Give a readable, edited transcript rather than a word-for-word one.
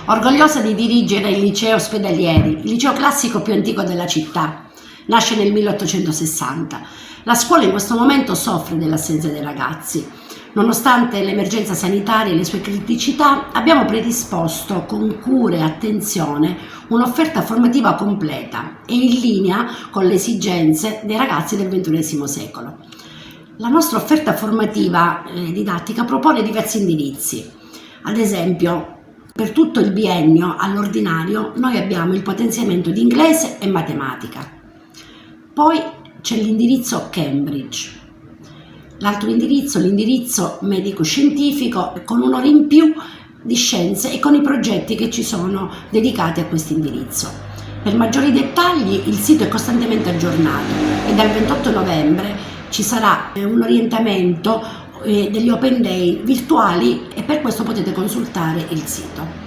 Orgogliosa di dirigere il liceo Ospedalieri, il liceo classico più antico della città. Nasce nel 1860. La scuola in questo momento soffre dell'assenza dei ragazzi. Nonostante l'emergenza sanitaria e le sue criticità, abbiamo predisposto con cura e attenzione un'offerta formativa completa e in linea con le esigenze dei ragazzi del XXI secolo. La nostra offerta formativa didattica propone diversi indirizzi. Ad esempio, per tutto il biennio all'ordinario noi abbiamo il potenziamento di inglese e matematica. Poi c'è l'indirizzo Cambridge. L'altro indirizzo, l'indirizzo medico-scientifico, con un'ora in più di scienze e con i progetti che ci sono dedicati a questo indirizzo. Per maggiori dettagli il sito è costantemente aggiornato e dal 28 novembre ci sarà un orientamento degli Open Day virtuali e per questo potete consultare il sito.